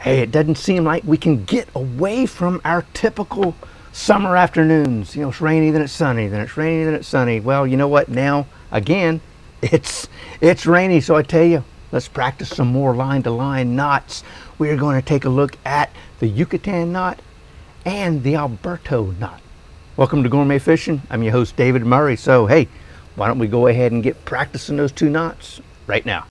Hey, it doesn't seem like we can get away from our typical summer afternoons. You know, it's rainy, then it's sunny, then it's rainy, then it's sunny. Well, you know what? Now, again, it's rainy, so I tell you, let's practice some more line-to-line knots. We're going to take a look at the Yucatan Knot and the AlbertoKnot. Welcome to Gourmet Fishing. I'm your host, David Murray. So, hey, why don't we go ahead and get practicing those two knots right now?